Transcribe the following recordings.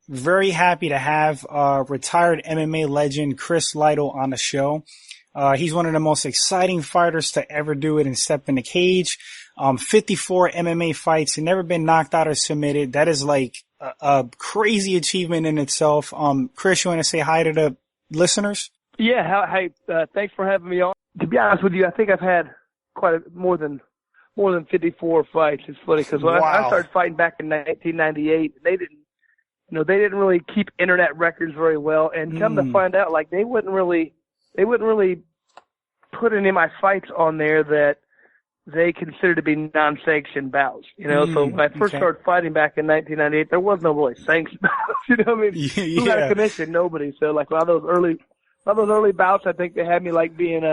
very happy to have retired MMA legend Chris Lytle on the show. He's one of the most exciting fighters to ever do it and step in the cage. 54 MMA fights and never been knocked out or submitted. That is like a crazy achievement in itself. Chris, you want to say hi to the listeners? Yeah. Hey, thanks for having me on. To be honest with you, I think I've had more than 54 fights. It's funny because when I started fighting back in 1998, they didn't really keep internet records very well. And come to find out, like they wouldn't really put any of my fights on there that they considered to be non-sanctioned bouts, So when I first started fighting back in 1998, there was no really sanctioned bouts, you know what I mean? Yeah. Who had a commission? Nobody. So like a lot of those early bouts, I think they had me like being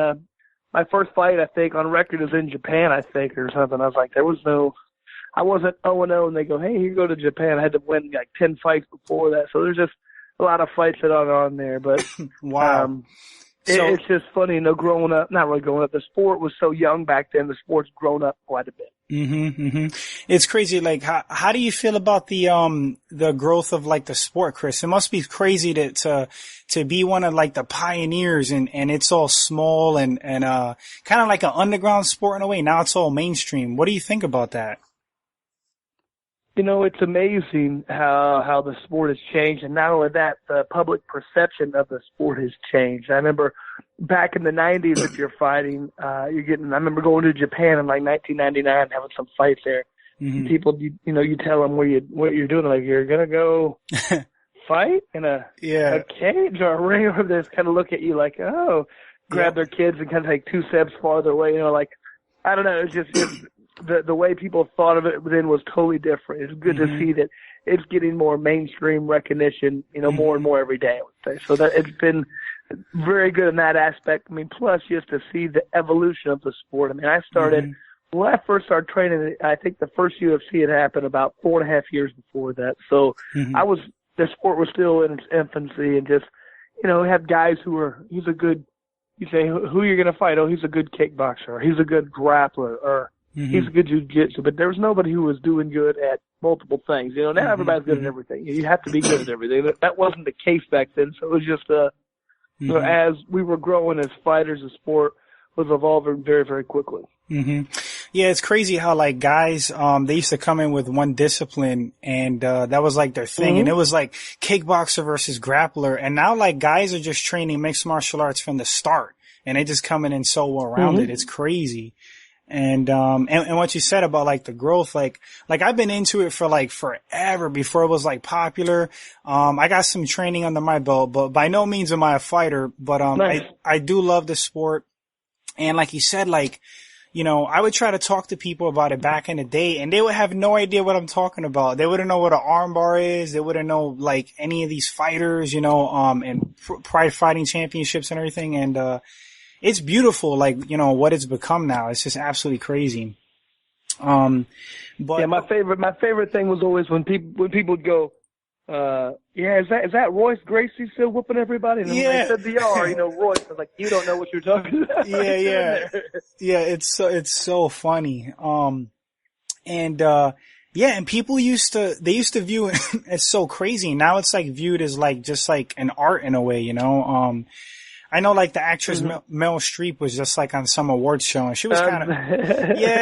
my first fight, I think, on record was in Japan, I think, or something. I was like, I wasn't 0-0, and they go, hey, you go to Japan. I had to win like 10 fights before that. So there's just a lot of fights that are on there. But wow. It's just funny, growing up, not really growing up. The sport was so young back then. The sport's grown up quite a bit. It's crazy. Like, how do you feel about the growth of like the sport, Chris? It must be crazy to be one of like the pioneers and it's all small and kind of like an underground sport in a way. Now it's all mainstream. What do you think about that? It's amazing how the sport has changed, and not only that, the public perception of the sport has changed. I remember back in the 90s, if you're fighting, I remember going to Japan in like 1999, having some fights there. People, you tell them what you're doing, like you're gonna go fight in a cage or a ring, or they just kind of look at you like, oh, grab their kids and kind of take 2 steps farther away. Like I don't know, it's just. The way people thought of it then was totally different. It's good to see that it's getting more mainstream recognition, more and more every day, I would say. So that it's been very good in that aspect. I mean, plus just to see the evolution of the sport. I mean, I started, when I first started training, I think the first UFC had happened about 4.5 years before that. So the sport was still in its infancy and just, we had guys he's a good, you say, who you're going to fight? Oh, he's a good kickboxer, or he's a good grappler, or he's a good jiu-jitsu, but there was nobody who was doing good at multiple things. Now everybody's good at everything. You have to be good at everything. That wasn't the case back then, so it was just as we were growing as fighters, the sport was evolving very, very quickly. Yeah, it's crazy how like guys, they used to come in with one discipline and, that was like their thing. And it was like kickboxer versus grappler. And now like guys are just training mixed martial arts from the start and they just coming in so well rounded. It's crazy. And what you said about like the growth, like I've been into it for like forever before it was like popular. I got some training under my belt, but by no means am I a fighter, but, nice. I do love the sport. And like you said, like, I would try to talk to people about it back in the day and they would have no idea what I'm talking about. They wouldn't know what an arm bar is. They wouldn't know like any of these fighters, and Pride Fighting Championships and everything. And, it's beautiful, like, what it's become now. It's just absolutely crazy. But yeah, my favorite thing was always when people would go, is that Royce Gracie still whooping everybody? And I said the R, Royce. I was like, you don't know what you're talking about. Yeah. It's so funny. And people used to view it as so crazy. Now it's like viewed as like, just like an art in a way, I know like the actress Meryl Streep was just like on some awards show and she was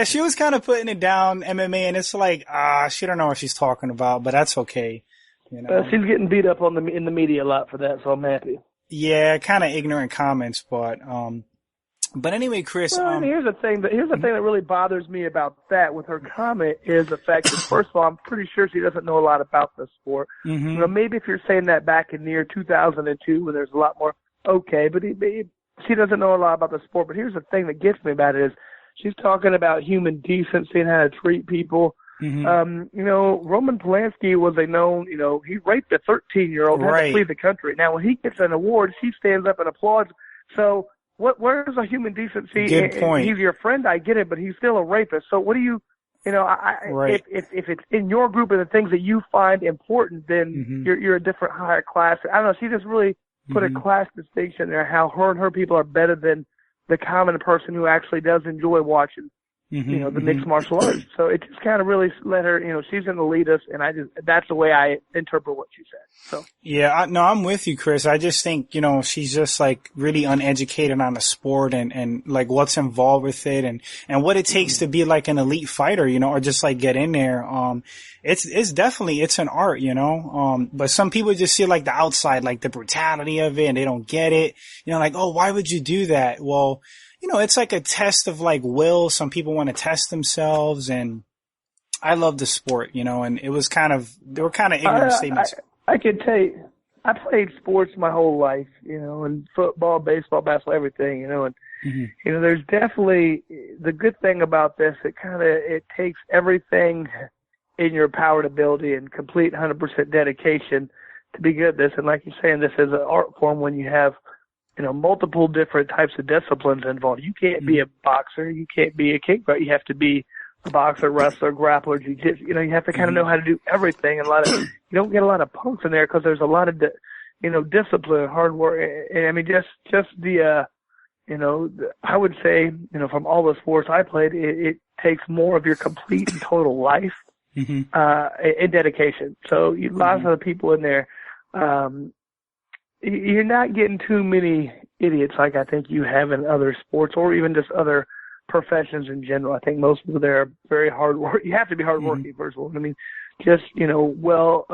she was kind of putting it down MMA and it's like, she don't know what she's talking about, but that's okay. She's getting beat up in the media a lot for that, so I'm happy. Yeah, kind of ignorant comments, but anyway, Chris. Well, here's the thing that really bothers me about that with her comment is the fact that first of all, I'm pretty sure she doesn't know a lot about the sport. Maybe if you're saying that back in the year 2002 when there's a lot more. Okay, but she doesn't know a lot about the sport. But here's the thing that gets me about it is she's talking about human decency and how to treat people. Roman Polanski was a known, he raped a 13-year-old and had to flee the country. Now, when he gets an award, she stands up and applauds. So where's the human decency? Good point. He's your friend, I get it, but he's still a rapist. So what do you, if it's in your group and the things that you find important, then you're a different higher class. I don't know. She just really put a class distinction there, how her and her people are better than the common person who actually does enjoy watching the mixed martial arts. So it just kind of really let her, she's going to lead us, and that's the way I interpret what she said. So. Yeah, I'm with you, Chris. I just think, she's just like really uneducated on the sport and like what's involved with it and what it takes to be like an elite fighter, or just like get in there. It's definitely, it's an art, but some people just see like the outside, like the brutality of it, and they don't get it. Like, oh, why would you do that? Well, it's like a test of like will. Some people want to test themselves, and I love the sport, and it was they were kind of ignorant statements. I could tell you, I played sports my whole life, and football, baseball, basketball, everything, and, there's definitely the good thing about this. It takes everything in your power and ability and complete 100% dedication to be good at this. And like you're saying, this is an art form when you have, multiple different types of disciplines involved. You can't be a boxer. You can't be a kickboxer. You have to be a boxer, wrestler, grappler, jiu-jitsu. You have to kind of know how to do everything. And you don't get a lot of punks in there because there's a lot of, discipline, hard work. And I mean, just the, I would say, from all the sports I played, it takes more of your complete and total life, in dedication. So lots of the people in there, you're not getting too many idiots like I think you have in other sports or even just other professions in general. I think most people there are very hard work. You have to be hard working, first of all. I mean, just, well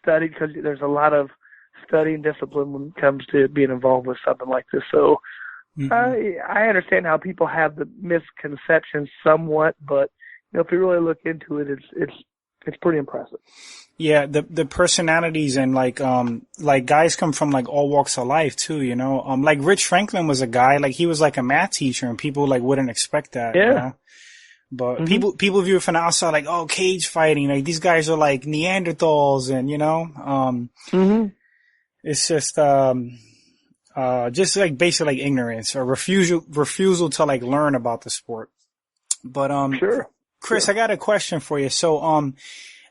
studied, because there's a lot of study and discipline when it comes to being involved with something like this. So I understand how people have the misconceptions somewhat, but if you really look into it, it's pretty impressive. Yeah, the personalities and like guys come from like all walks of life too, like Rich Franklin was a guy, like he was like a math teacher, and people like wouldn't expect that. Yeah. But people view it from the outside like, oh, cage fighting, like these guys are like Neanderthals, and it's just like basically like ignorance or refusal to like learn about the sport. But sure. Chris, I got a question for you. So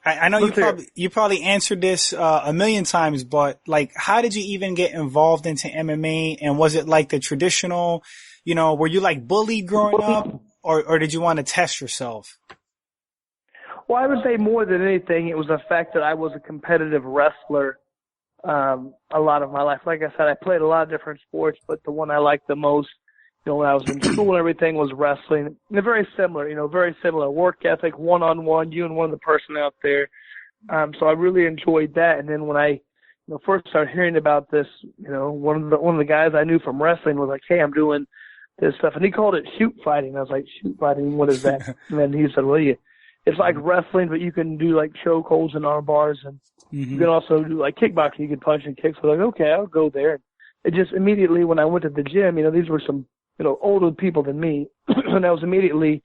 I know you probably answered this a million times, but like, how did you even get involved into MMA? And was it like the traditional, were you like bullied growing up, or did you want to test yourself? Well, I would say more than anything, it was the fact that I was a competitive wrestler a lot of my life. Like I said, I played a lot of different sports, but the one I liked the most, when I was in school and everything, was wrestling. And very similar work ethic, one-on-one, you and one other person out there. So I really enjoyed that. And then when I first started hearing about this, one of the guys I knew from wrestling was like, hey, I'm doing this stuff. And he called it shoot fighting. I was like, shoot fighting, what is that? And then he said, well, it's like wrestling, but you can do like choke holds and arm bars, and you can also do like kickboxing. You can punch and kick. So I was like, okay, I'll go there. It just immediately, when I went to the gym, these were some, older people than me, and I was immediately,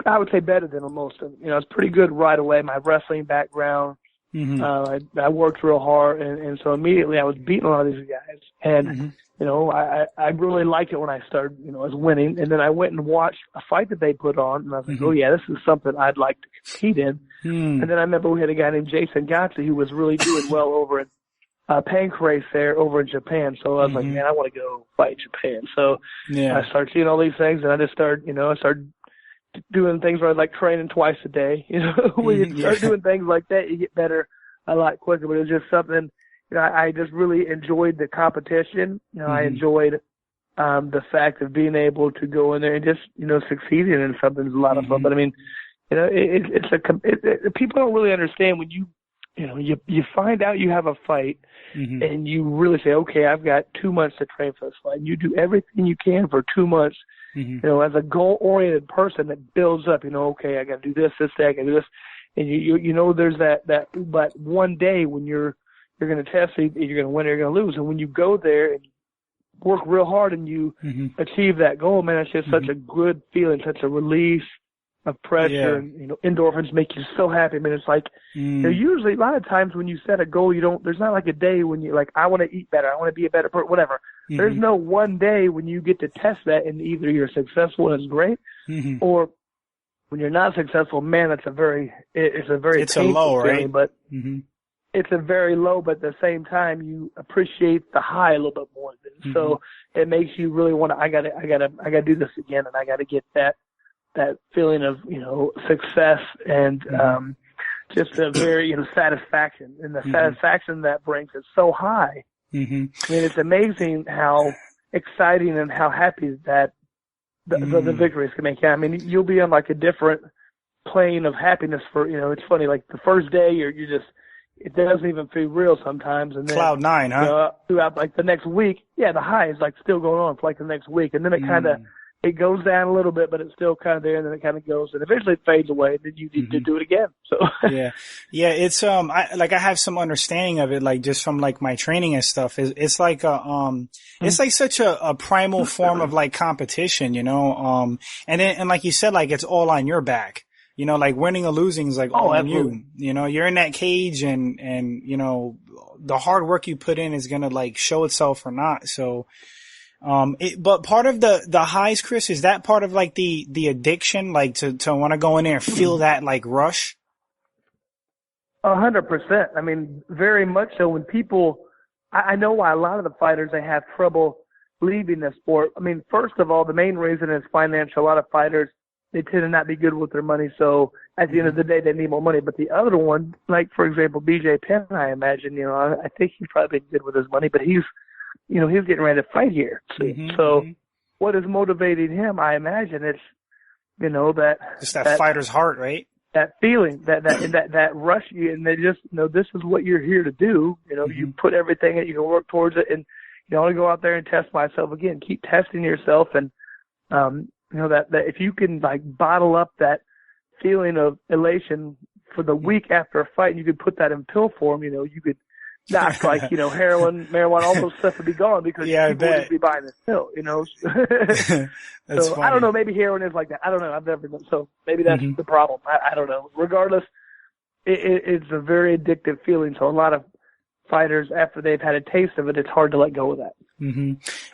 I would say, better than most of them. I was pretty good right away. My wrestling background, I worked real hard, and so immediately I was beating a lot of these guys. And, I really liked it when I started, I was winning. And then I went and watched a fight that they put on, and I was like, oh, yeah, this is something I'd like to compete in. And then I remember we had a guy named Jason Gotze who was really doing well over in Pancrase there over in Japan. So I was like, man, I want to go fight Japan. So I started seeing all these things, and I just started, I started doing things where I was like training twice a day. When you start doing things like that, you get better a lot quicker. But it was just something, I just really enjoyed the competition. I enjoyed the fact of being able to go in there and just, succeeding in something is a lot of fun. But I mean, people don't really understand when you find out you have a fight, and you really say, okay, I've got 2 months to train for this fight. And you do everything you can for 2 months, as a goal-oriented person that builds up, okay, I got to do this, that, I got to do this. And there's that but one day when you're going to test, you're going to win or you're going to lose. And when you go there and work real hard and you achieve that goal, man, it's just such a good feeling, such a release of pressure, and endorphins make you so happy. I mean, it's like usually a lot of times when you set a goal, there's not like a day when you like, I want to eat better, I want to be a better person, whatever. There's no one day when you get to test that and either you're successful and it's great, or when you're not successful, man, it's a low, feeling, right? But it's a very low, but at the same time, you appreciate the high a little bit more. So it makes you really want to, I gotta do this again, and I gotta get that that feeling of, success and, just a very, satisfaction, and the satisfaction that brings is so high. I mean, it's amazing how exciting and how happy that the victories can make you. I mean, you'll be on like a different plane of happiness for, it's funny, like the first day you're just, it doesn't even feel real sometimes. And then, Cloud 9, huh? Throughout like the next week, the high is like still going on for like the next week. And then it kind of, it goes down a little bit, but it's still kind of there, and then it kind of goes, and eventually it fades away, and then you need to do it again. So yeah, it's I have some understanding of it, like just from like my training and stuff. It's like it's like such a primal form of like competition, and like you said, like it's all on your back. Like winning or losing is like all on you. You're in that cage, and the hard work you put in is gonna like show itself or not. So. But part of the highs, Chris, is that part of like the addiction, like to want to go in there and feel that like rush? 100%. I mean, very much so. When people, I know why a lot of the fighters, they have trouble leaving the sport. I mean, first of all, the main reason is financial. A lot of fighters, they tend to not be good with their money. So at the end of the day, they need more money. But the other one, like for example, BJ Penn, I imagine, I think he's probably been good with his money, but he's getting ready to fight here. So what is motivating him? I imagine it's, that just that fighter's heart, right? That feeling, that rush, and they just, this is what you're here to do. You put everything that you can work towards it, and I want to go out there and test myself again. Keep testing yourself, and that if you can like bottle up that feeling of elation for the week after a fight, and you could put that in pill form. You could. Not like, heroin, marijuana, all those stuff would be gone because people would just be buying this pill, That's so funny. I don't know, maybe heroin is like that. I don't know. I've never been, so maybe that's the problem. I don't know. Regardless, it's a very addictive feeling. So a lot of fighters, after they've had a taste of it, it's hard to let go of that.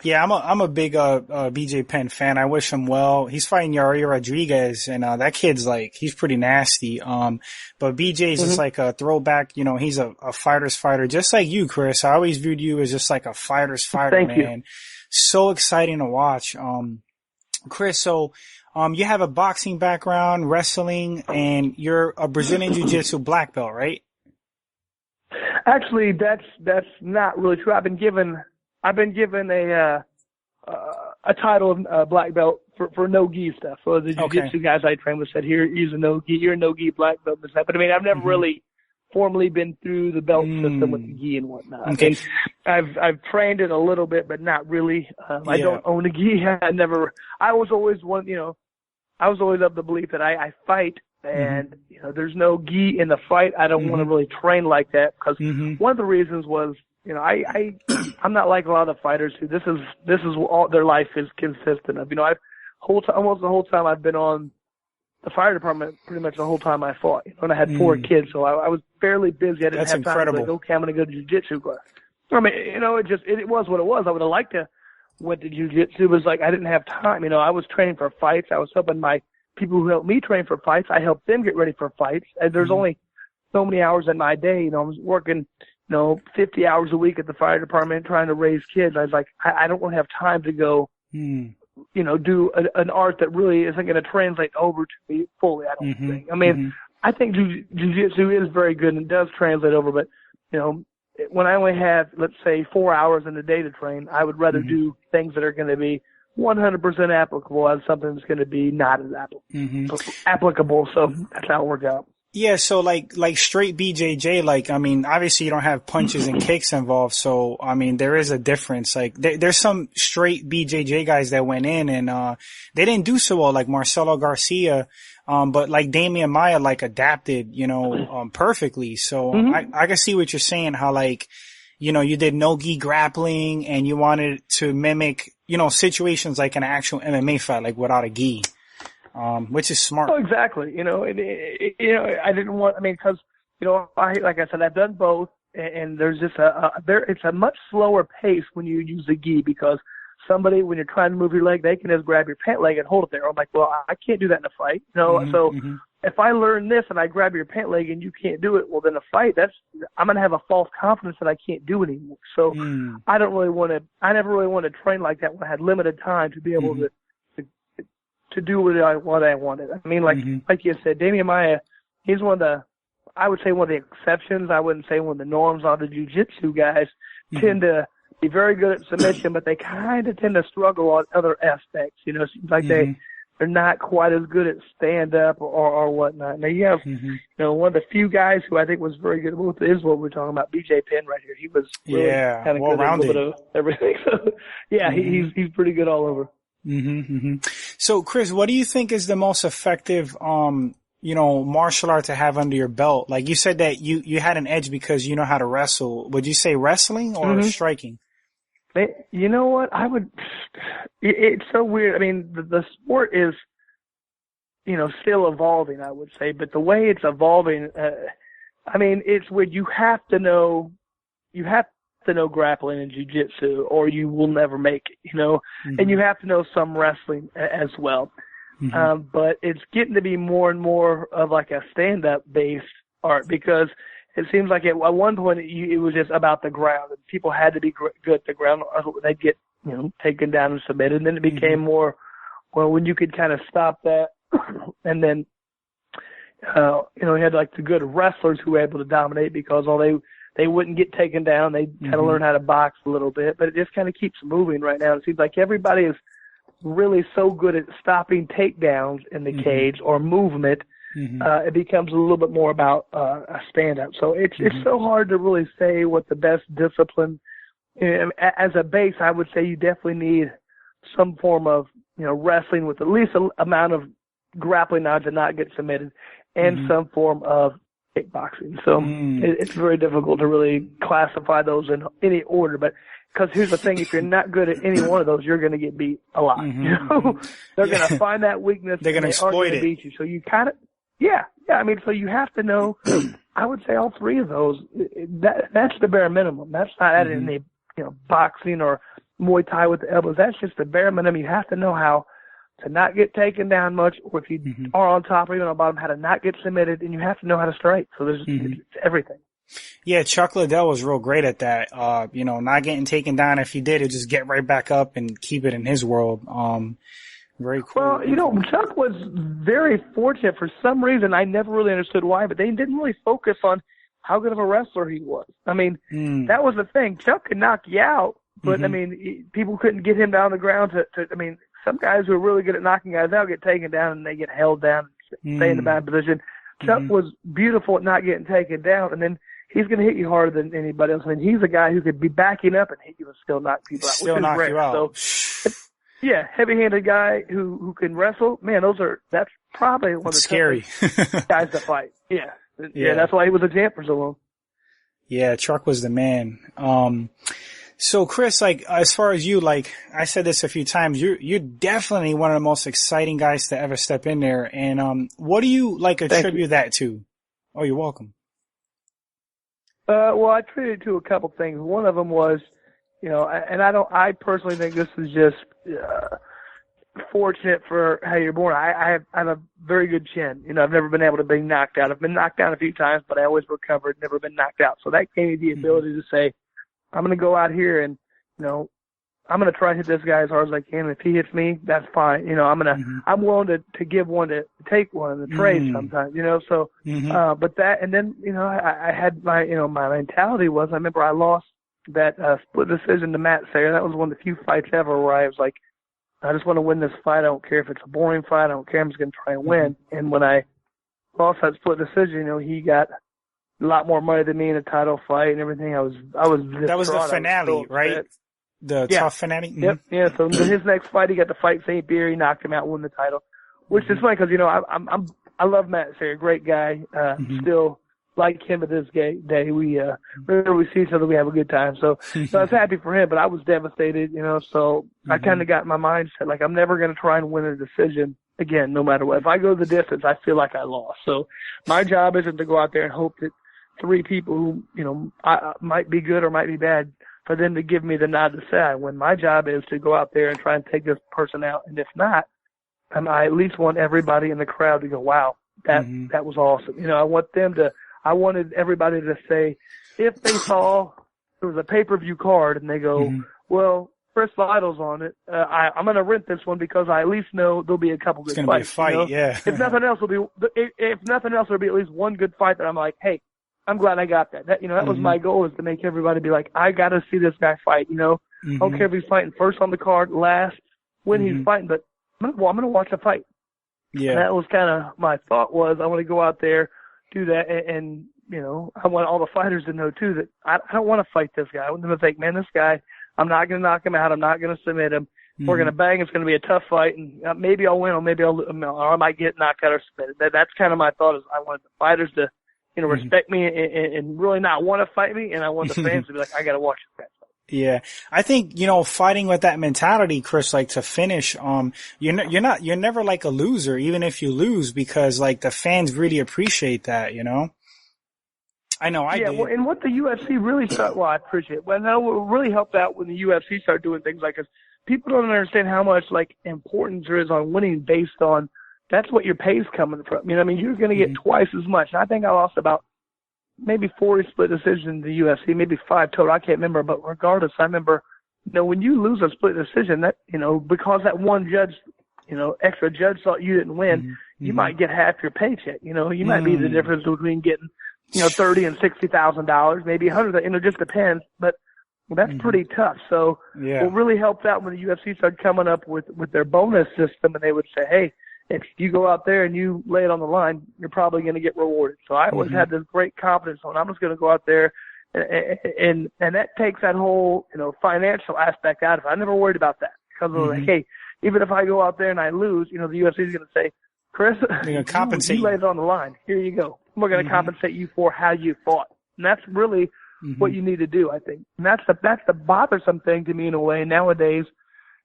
Yeah, I'm a big BJ Penn fan. I wish him well. He's fighting Yair Rodriguez, and that kid's like, he's pretty nasty. But BJ's just like a throwback. He's a fighter's fighter, just like you, Chris. I always viewed you as just like a fighter's fighter. Thank man. You. So exciting to watch. Chris, so you have a boxing background, wrestling, and you're a Brazilian Jiu-Jitsu black belt, right? Actually, that's not really true. I've been given a title of black belt for no-gi stuff. So the jiu-jitsu guys I trained with said, here, you're a no-gi black belt. But I mean, I've never really formally been through the belt system with the gi and whatnot. Okay. And I've trained it a little bit, but not really. I don't own a gi. I was always of the belief that I fight, and there's no gi in the fight. I don't want to really train like that, because one of the reasons was, I'm not like a lot of fighters who this is all their life is consistent of. Almost the whole time I've been on the fire department, pretty much the whole time I fought. And I had 4 kids, so I was fairly busy. I didn't have time to like, okay, I'm going to go to jiu-jitsu class. I mean, it was what it was. I would have liked to went to jiu-jitsu. It was like I didn't have time. I was training for fights. I was helping my people who helped me train for fights. I helped them get ready for fights. And there's only so many hours in my day. I was working 50 hours a week at the fire department trying to raise kids. I was like, I don't want to have time to go, do an art that really isn't going to translate over to me fully, I don't think. I mean, I think jiu-jitsu is very good and does translate over, but, when I only have, let's say, 4 hours in a day to train, I would rather do things that are going to be 100% applicable as something that's going to be not as applicable. So that's how it worked out. Yeah, so like straight BJJ, like, I mean, obviously you don't have punches and kicks involved, so, I mean, there is a difference. Like, there's some straight BJJ guys that went in and, they didn't do so well, like Marcelo Garcia, but like Damian Maia, like, adapted, perfectly. So I can see what you're saying, how like, you did no-gi grappling and you wanted to mimic, situations like an actual MMA fight, like without a gi. Which is smart. Oh, exactly. I didn't want, because, like I said, I've done both, and there's just it's a much slower pace when you use the gi, because somebody, when you're trying to move your leg, they can just grab your pant leg and hold it there. I'm like, well, I can't do that in a fight. So if I learn this and I grab your pant leg and you can't do it, well, then a fight, I'm going to have a false confidence that I can't do anymore. So I never really want to train like that when I had limited time to be able to to do what I wanted. I mean, like you said, Damian Maya, he's I would say one of the exceptions. I wouldn't say one of the norms. All the jiu-jitsu guys tend to be very good at submission, but they kind of tend to struggle on other aspects. You know, it seems like they're not quite as good at stand-up or whatnot. Now, you have, you know, one of the few guys who I think was very good at is what we're talking about, BJ Penn right here. He was really kind of good at a little bit of everything. So, yeah, he's pretty good all over. So, Chris, what do you think is the most effective, you know, martial art to have under your belt? Like you said that you had an edge because you know how to wrestle. Would you say wrestling or striking? You know what? It's so weird. I mean, the sport is, you know, still evolving, I would say, but the way it's evolving, I mean, it's weird. You have to know grappling and jiu-jitsu or you will never make it, you know, and you have to know some wrestling as well. But it's getting to be more and more of like a stand-up based art because it seems like at one point it was just about the ground. And people had to be good at the ground or they'd get, you know, taken down and submitted. And then it became more, well, when you could kind of stop that and then, you know, you had like the good wrestlers who were able to dominate because they wouldn't get taken down. They kind of learn how to box a little bit, but it just kind of keeps moving right now. It seems like everybody is really so good at stopping takedowns in the cage or movement. It becomes a little bit more about a stand-up. So it's so hard to really say what the best discipline. As a base, I would say you definitely need some form of, you know, wrestling with at least an amount of grappling knowledge to not get submitted, and some form of kickboxing. So it's very difficult to really classify those in any order. But because here's the thing, if you're not good at any one of those, you're going to get beat a lot. You know, they're going to find that weakness. They're going to exploit it. Beat you. So you kind of. Yeah. I mean, so you have to know, I would say all three of those, that's the bare minimum. That's not adding any, you know, boxing or Muay Thai with the elbows. That's just the bare minimum. You have to know how to not get taken down much, or if you are on top or even on bottom, how to not get submitted, and you have to know how to strike. So there's it's everything. Yeah, Chuck Liddell was real great at that. You know, not getting taken down. If he did, it just get right back up and keep it in his world. Very cool. Well, you know, Chuck was very fortunate. For some reason, I never really understood why, but they didn't really focus on how good of a wrestler he was. I mean, that was the thing. Chuck could knock you out, but, I mean, people couldn't get him down on the ground I mean, some guys who are really good at knocking guys out get taken down and they get held down and stay in the bad position. Chuck was beautiful at not getting taken down, and then he's going to hit you harder than anybody else. I mean, he's a guy who could be backing up and hit you and still knock people out. Still knock you out. So, yeah, heavy-handed guy who can wrestle. Man, that's probably one of the scary guys to fight. Yeah, that's why he was a champ for so long. Yeah, Chuck was the man. So Chris, like, as far as you, like, I said this a few times, you're definitely one of the most exciting guys to ever step in there. And, what do you, like, attribute that to? Oh, you're welcome. Well, I attribute it to a couple things. One of them was, you know, I personally think this is just, fortunate for how you're born. I have a very good chin. You know, I've never been able to be knocked out. I've been knocked down a few times, but I always recovered, never been knocked out. So that gave me the ability to say, I'm going to go out here and, you know, I'm going to try to hit this guy as hard as I can. If he hits me, that's fine. You know, I'm willing to give one to take one in the trade sometimes, you know, so, but that, and then, you know, I had my mentality was, I remember I lost that, split decision to Matt Sayre. That was one of the few fights ever where I was like, I just want to win this fight. I don't care if it's a boring fight. I don't care. I'm just going to try and win. And when I lost that split decision, you know, he got a lot more money than me in a title fight and everything. I was that was the finale, right? The tough finale? Mm-hmm. Yep. Yeah. So his next fight, he got to fight St. Pierre. He knocked him out, won the title, which is funny because, you know, I love Matt Sayre, great guy. Still like him at this day. Whenever we see each other, we have a good time. So I was happy for him, but I was devastated, you know, so I kind of got my mindset, like, I'm never going to try and win a decision again, no matter what. If I go the distance, I feel like I lost. So my job isn't to go out there and hope that three people who, you know, might be good or might be bad, for them to give me the nod to say I win. My job is to go out there and try and take this person out. And if not, I at least want everybody in the crowd to go, wow, that was awesome. You know, I wanted everybody to say, if they saw there was a pay-per-view card and they go, well, Chris Lytle's on it, I'm going to rent this one because I at least know there'll be a couple good fights. It's going to be a fight, yeah. If nothing else, there'll be at least one good fight that I'm like, hey, I'm glad I got that. That was my goal, is to make everybody be like, I got to see this guy fight. I don't care if he's fighting first on the card, last, when he's fighting, but I'm going to watch a fight. Yeah. And that was kind of my thought, was I want to go out there, do that, and I want all the fighters to know too that I don't want to fight this guy. I want them to think, man, this guy, I'm not going to knock him out. I'm not going to submit him. We're going to bang. It's going to be a tough fight, and maybe I'll win, or maybe or I might get knocked out or submitted. That's kind of my thought, is I want the fighters to, respect me and really not want to fight me, and I want the fans to be like, I got to watch this guy fight. Yeah. I think, fighting with that mentality, Chris, like to finish, you're never like a loser, even if you lose, because like the fans really appreciate that, I know I did. Well, and what the UFC really started, I appreciate it. Well, no, what really helped out when the UFC started doing things like this. People don't understand how much like importance there is on winning based on, that's what your pay's coming from. You're going to get twice as much. And I think I lost about maybe 40 split decisions in the UFC, maybe 5 total. I can't remember, but regardless, I remember, when you lose a split decision, that, because that one judge, extra judge thought you didn't win, you might get half your paycheck. You might be the difference between getting, $30,000 and $60,000, maybe 100,000. It just depends, but that's pretty tough. So what really helped out when the UFC started coming up with their bonus system, and they would say, hey, if you go out there and you lay it on the line, you're probably going to get rewarded. So I always had this great confidence on, I'm just going to go out there, and that takes that whole, financial aspect out of it. I never worried about that, because I was like, hey, even if I go out there and I lose, the UFC is going to say, Chris, you laid it on the line. Here you go. We're going to compensate you for how you fought. And that's really what you need to do, I think. And that's the bothersome thing to me in a way nowadays.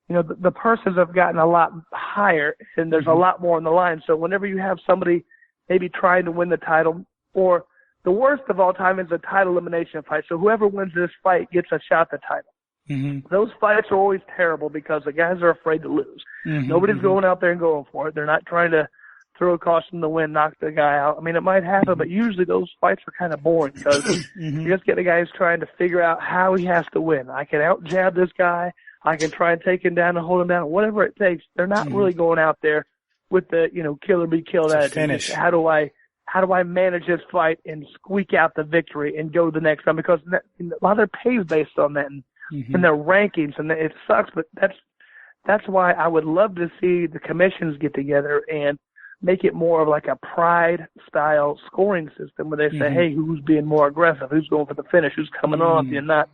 The purses have gotten a lot higher, and there's a lot more on the line. So whenever you have somebody maybe trying to win the title, or the worst of all time is a title elimination fight. So whoever wins this fight gets a shot at the title. Those fights are always terrible because the guys are afraid to lose. Nobody's going out there and going for it. They're not trying to throw a caution in the wind, knock the guy out. It might happen, but usually those fights are kind of boring because you just get the guy who's trying to figure out how he has to win. I can out-jab this guy. I can try and take him down and hold him down, whatever it takes. They're not really going out there with the, kill or be killed attitude. Finish. How do I manage this fight and squeak out the victory and go to the next round? Because a lot of their pay is based on that and their rankings, and it sucks, but that's why I would love to see the commissions get together and make it more of like a pride-style scoring system where they say, hey, who's being more aggressive? Who's going for the finish? Who's coming off? You're not.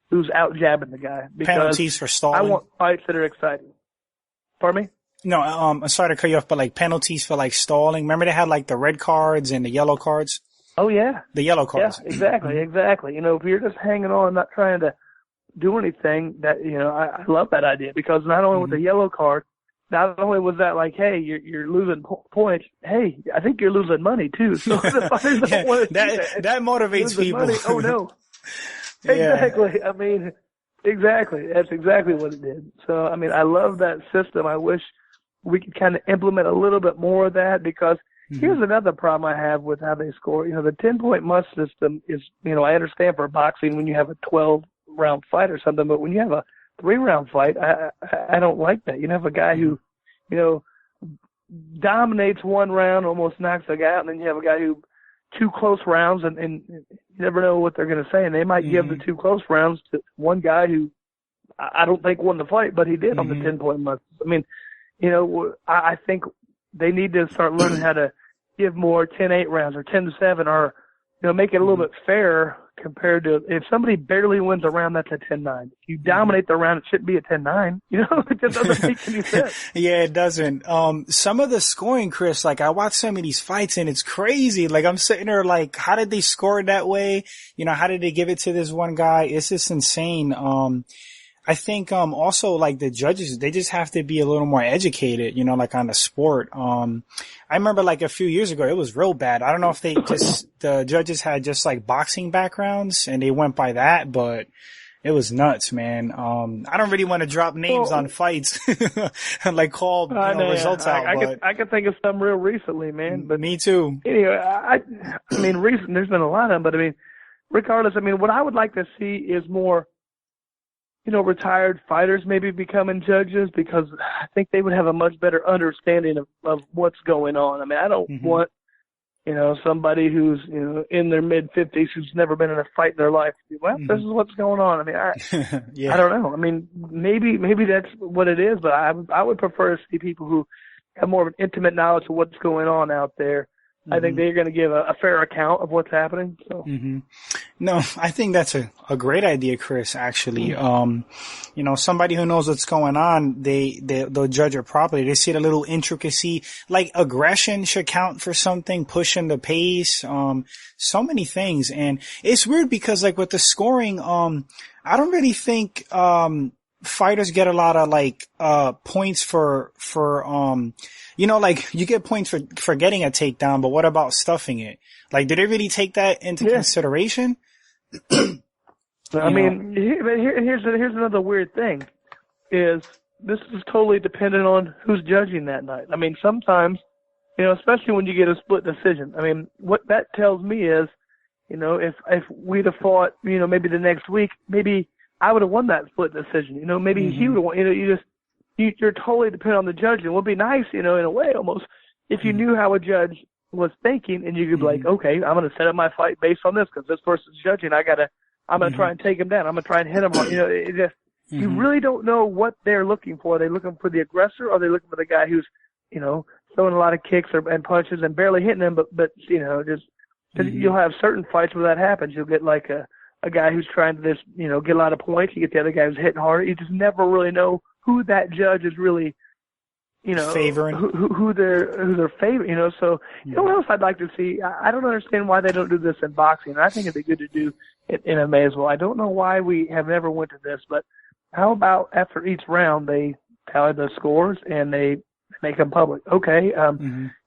Who's out-jabbing the guy? Because penalties for stalling. I want fights that are exciting. Pardon me? No, I'm sorry to cut you off, but like penalties for like stalling. Remember they had like the red cards and the yellow cards? Oh, yeah. The yellow cards. Yeah, exactly. If you're just hanging on and not trying to do anything, that, I love that idea, because not only with the yellow card, not only was that like, hey, you're losing points, hey, I think you're losing money too. So the fighters don't want to that motivates people. Money. Oh, no. Exactly. Exactly. That's exactly what it did. So, I love that system. I wish we could kind of implement a little bit more of that, because here's another problem I have with how they score. The 10-point must system is, I understand for boxing when you have a 12-round fight or something, but when you have a 3-round fight, I don't like that. You have a guy who, dominates one round, almost knocks the guy out, and then you have a guy who 2 close rounds, and you never know what they're going to say, and they might give the 2 close rounds to one guy who I don't think won the fight, but he did on the 10-point must. I think they need to start learning how to give more 10-8 rounds or 10-7, or make it a little bit fairer compared to if somebody barely wins a round, that's a 10-9. If you dominate the round, it shouldn't be a 10-9. It just doesn't make any sense. Yeah, it doesn't. Some of the scoring, Chris, like I watch some of these fights and it's crazy. Like I'm sitting there like, how did they score it that way? How did they give it to this one guy? It's just insane. I think, also like the judges, they just have to be a little more educated, like on the sport. I remember like a few years ago, it was real bad. I don't know if the judges had just like boxing backgrounds and they went by that, but it was nuts, man. I don't really want to drop names on fights and like call results out. I can think of some real recently, man. But me too. Anyway, recent, there's been a lot of them, but regardless, what I would like to see is more retired fighters maybe becoming judges, because I think they would have a much better understanding of what's going on. I mean, I don't want, somebody who's, in their mid-50s who's never been in a fight in their life. Well, this is what's going on. I mean, I don't know. I mean, maybe that's what it is, but I would prefer to see people who have more of an intimate knowledge of what's going on out there. I think they're going to give a fair account of what's happening. So, No, I think that's a great idea, Chris, actually. Somebody who knows what's going on, they'll judge it properly. They see the little intricacy, like aggression should count for something, pushing the pace, so many things. And it's weird because like with the scoring, I don't really think, fighters get a lot of points for you get points for getting a takedown, but what about stuffing it? Like, do they really take that into consideration? I mean, here's another weird thing, is this is totally dependent on who's judging that night. I mean, sometimes, especially when you get a split decision. I mean, what that tells me is, if we'd have fought, maybe the next week, maybe I would have won that split decision. Maybe he would have won. You're totally dependent on the judge. And it would be nice, in a way almost, if you knew how a judge was thinking and you could be like, okay, I'm going to set up my fight based on this because this person's judging. I'm going to try and take him down. I'm going to try and hit him. You really don't know what they're looking for. Are they looking for the aggressor, or are they looking for the guy who's, throwing a lot of kicks and punches and barely hitting them, but just, cause you'll have certain fights where that happens. You'll get like a guy who's trying to just, get a lot of points. You get the other guy who's hitting harder. You just never really know who that judge is really, favoring, who they're favoring, So, what else I'd like to see? I don't understand why they don't do this in boxing. I think it'd be good to do in MMA as well. I don't know why we have never went to this, but how about after each round they tally the scores and they make them public? Okay,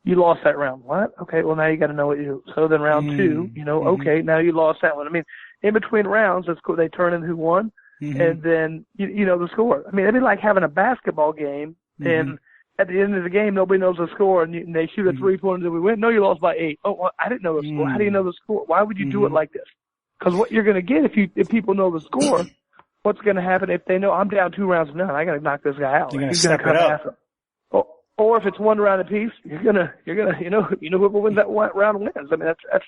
you lost that round. What? Okay, well now you got to know what you do. So then round two, okay, now you lost that one. I mean, in between rounds, that's cool. They turn in who won, and then you know the score. I mean, it'd be like having a basketball game, and at the end of the game, nobody knows the score, and they shoot a 3-pointer and we win. No, you lost by 8. Oh, well, I didn't know the score. How do you know the score? Why would you do it like this? Because what you're going to get if people know the score, what's going to happen if they know I'm down 2 rounds to none? I got to knock this guy out. He's going to come past him. Or if it's 1 round apiece, you're gonna whoever wins that round wins. I mean that's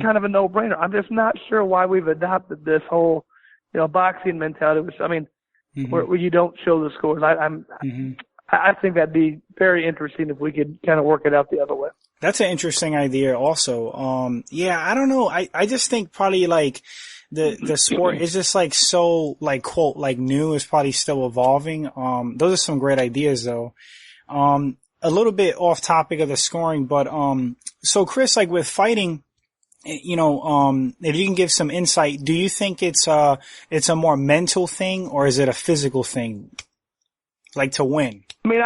kind of a no-brainer. I'm just not sure why we've adopted this whole boxing mentality, which I mean where you don't show the scores. I think that'd be very interesting if we could kind of work it out the other way. That's an interesting idea also. I don't know. I just think probably like the sport is just like so like quote like new. It's probably still evolving. Those are some great ideas though. A little bit off topic of the scoring, but so Chris, like with fighting, if you can give some insight, do you think it's a more mental thing or is it a physical thing? Like to win? I mean,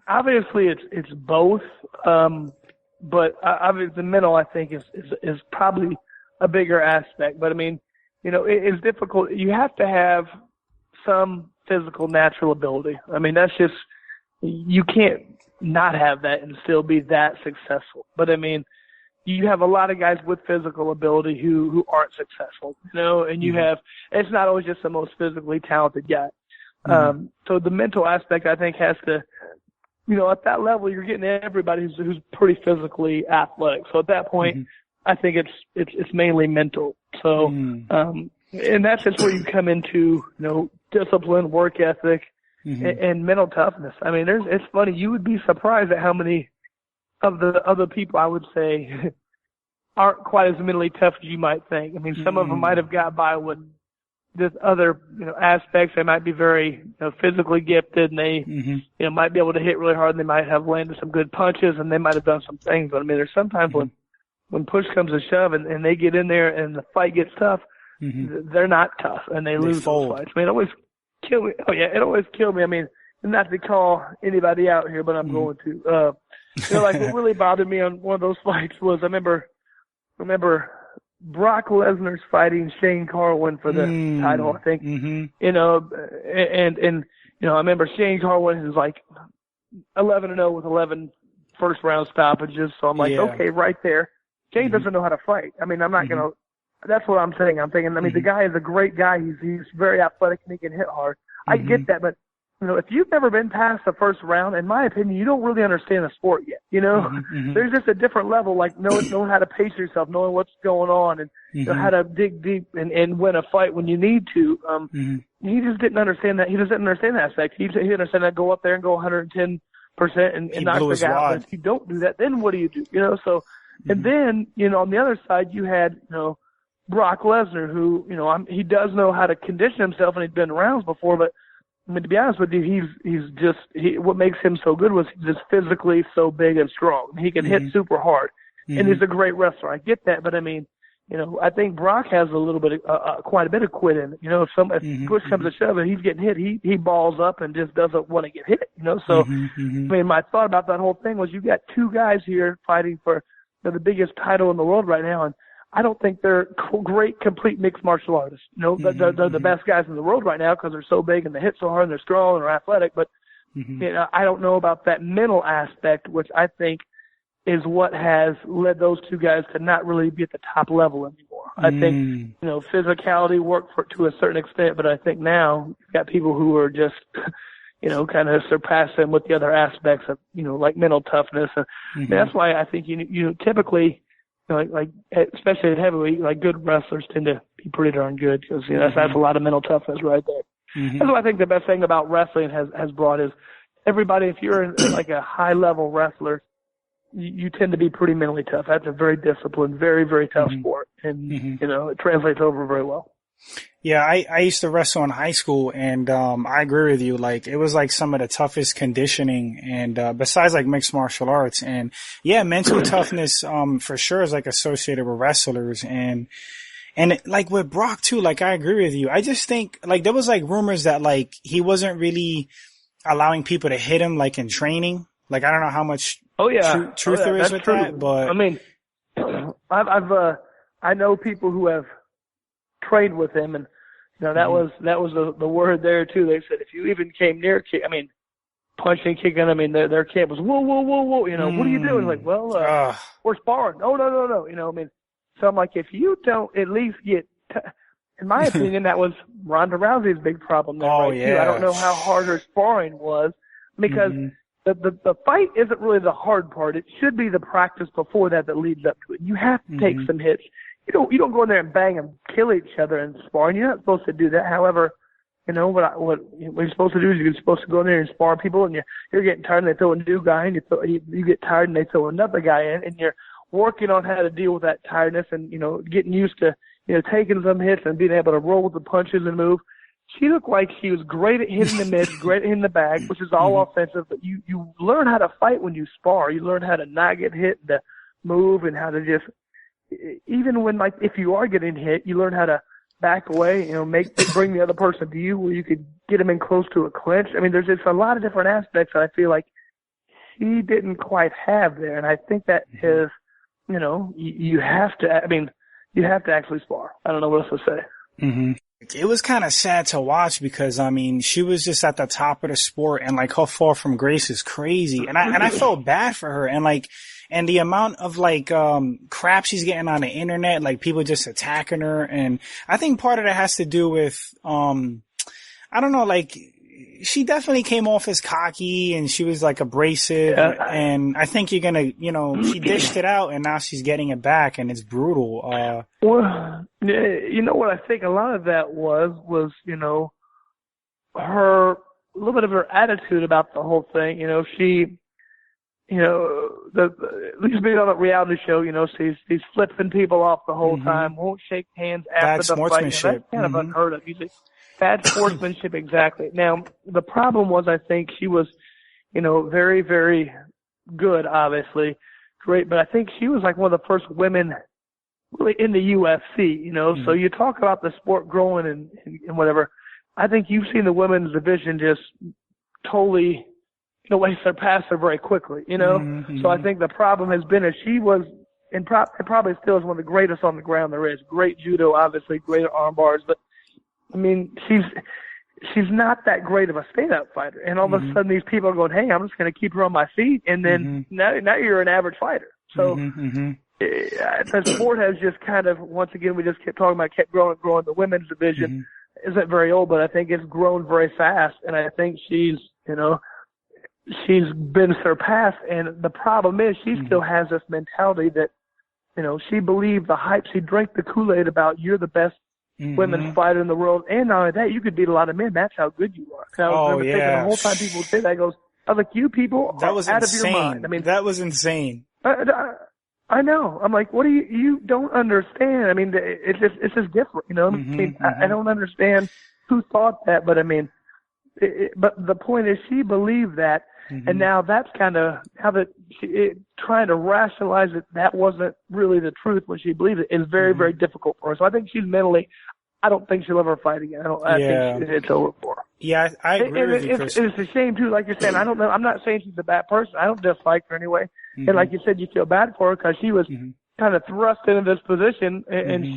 obviously it's both, but obviously the mental I think is probably a bigger aspect. But I mean, it's difficult. You have to have some physical natural ability. I mean, that's just, you can't not have that and still be that successful. But I mean, you have a lot of guys with physical ability who aren't successful, and you have, it's not always just the most physically talented guy. So the mental aspect, I think, has to, at that level, you're getting everybody who's pretty physically athletic. So at that point, I think it's mainly mental. So, and that's just where you come into, discipline, work ethic, and mental toughness. I mean, it's funny. You would be surprised at how many of the other people I would say aren't quite as mentally tough as you might think. I mean, some of them might have got by with just other, aspects. They might be very, physically gifted, and they, might be able to hit really hard, and they might have landed some good punches, and they might have done some things. But I mean, there's sometimes when push comes to shove, and they get in there, and the fight gets tough, they're not tough, and they lose those fights. I mean, it always killed me. Oh yeah, it always killed me. I mean, not to call anybody out here, but I'm going to. Like what really bothered me on one of those fights was I remember Brock Lesnar's fighting Shane Carwin for the title, I think. And I remember Shane Carwin is like 11-0 with 11 first round stoppages. So I'm like, okay, right there. Shane doesn't know how to fight. I mean, I'm not gonna That's what I'm saying. I'm thinking, I mean, the guy is a great guy. He's very athletic and he can hit hard. I get that, but, you know, if you've never been past the first round, in my opinion, you don't really understand the sport yet. You know, there's just a different level, like knowing how to pace yourself, knowing what's going on, and you know, how to dig deep and win a fight when you need to. He just didn't understand that. He just didn't understand that aspect. He didn't understand that go up there and go 110% and knock the guy out. But if you don't do that, then what do you do? You know, so, and then, you know, on the other side, you had, you know, Brock Lesnar, who, you know, he does know how to condition himself, and he's been in rounds before, but I mean, to be honest with you, what makes him so good was he's just physically so big and strong. He can hit super hard, and he's a great wrestler. I get that, but I mean, you know, I think Brock has a little bit, quite a bit of quit in it. You know, if push comes to shove and he's getting hit, he balls up and just doesn't want to get hit. You know, so I mean, my thought about that whole thing was you got two guys here fighting for the biggest title in the world right now, and I don't think they're great, complete mixed martial artists. You know, they're the best guys in the world right now because they're so big and they hit so hard and they're strong and they're athletic. But you know, I don't know about that mental aspect, which I think is what has led those two guys to not really be at the top level anymore. I think, you know, physicality worked to a certain extent, but I think now you've got people who are just, you know, kind of surpass them with the other aspects of, you know, like mental toughness. And that's why I think you typically, you know, like especially at heavyweight, like good wrestlers tend to be pretty darn good because, you know, that's a lot of mental toughness right there. That's what I think the best thing about wrestling has brought is everybody, if you're like a high level wrestler, you tend to be pretty mentally tough. That's a very disciplined, very, very tough sport. And, you know, it translates over very well. Yeah, I used to wrestle in high school, and I agree with you. Like, it was like some of the toughest conditioning, and besides like mixed martial arts. And yeah, mental toughness for sure is like associated with wrestlers. And like with Brock too, like I agree with you. I just think like there was like rumors that like he wasn't really allowing people to hit him like in training. Like I don't know how much truth there is with that, but I mean, I know people who have trained with him, and you know that was the word there too. They said if you even came near punching, kicking, I mean their camp was whoa, you know, what are you doing? Like, well, we're sparring. No, you know, I mean, so I'm like, if you don't at least get, in my opinion, that was Ronda Rousey's big problem there. Too. I don't know how hard her sparring was because the fight isn't really the hard part. It should be the practice before that leads up to it. You have to take some hits. You don't go in there and bang and kill each other and sparring. You're not supposed to do that. However, you know what you're supposed to do is you're supposed to go in there and spar people, and you're getting tired, and they throw a new guy in. You get tired, and they throw another guy in, and you're working on how to deal with that tiredness, and you know, getting used to taking some hits and being able to roll with the punches and move. She looked like she was great at hitting the mids, great at hitting the bag, which is all offensive. But you learn how to fight when you spar. You learn how to not get hit, and to move, and how to just, even when, like, if you are getting hit, you learn how to back away, you know, bring the other person to you where you could get them in close to a clinch. I mean, there's just a lot of different aspects that I feel like he didn't quite have there. And I think that is, you know, you have to actually spar. I don't know what else to say. It was kind of sad to watch because, I mean, she was just at the top of the sport, and like her fall from grace is crazy. And I felt bad for her, and the amount of like, crap she's getting on the internet, like people just attacking her. And I think part of that has to do with, I don't know, like she definitely came off as cocky, and she was like abrasive. And I think you're gonna, you know, she dished it out, and now she's getting it back, and it's brutal. Well, you know what I think a lot of that was, you know, a little bit of her attitude about the whole thing. You know, she, you know, at least being on a reality show, you know, she's flipping people off the whole time, won't shake hands after the fight. You know, that's kind of unheard of. Usually, bad sportsmanship, exactly. Now, the problem was, I think she was, you know, very, very good, obviously, great, but I think she was like one of the first women really in the UFC, you know. So you talk about the sport growing and whatever. I think you've seen the women's division just totally, in a way, surpass her very quickly, you know. So I think the problem has been that she was, and probably still is one of the greatest on the ground there is. Great judo, obviously, great arm bars, but I mean, she's not that great of a stand-up fighter. And all of a sudden, these people are going, "Hey, I'm just going to keep her on my feet," and then now you're an average fighter. So the sport has just kind of, once again, we just kept talking about, kept growing and growing. The women's division isn't very old, but I think it's grown very fast, and I think she's been surpassed. And the problem is, she still has this mentality that, she believed the hype. She drank the Kool-Aid about you're the best women's fighter in the world, and not only that, you could beat a lot of men. That's how good you are. And I remember thinking the whole time people would say that, I was like, you people are out of your mind. I mean, that was insane. I know. I'm like, what do you don't understand? I mean, it's just different, I mean, I don't understand who thought that, but I mean, but the point is, she believed that, and now that's kind of how trying to rationalize it. That wasn't really the truth when she believed it. Is very, very difficult for her. So I think she's mentally. I don't think she'll ever fight again. I think it's over for her. Yeah, I agree with you. It's a shame too. Like you're saying, I don't know. I'm not saying she's a bad person. I don't dislike her anyway. And like you said, you feel bad for her because she was kind of thrust into this position, and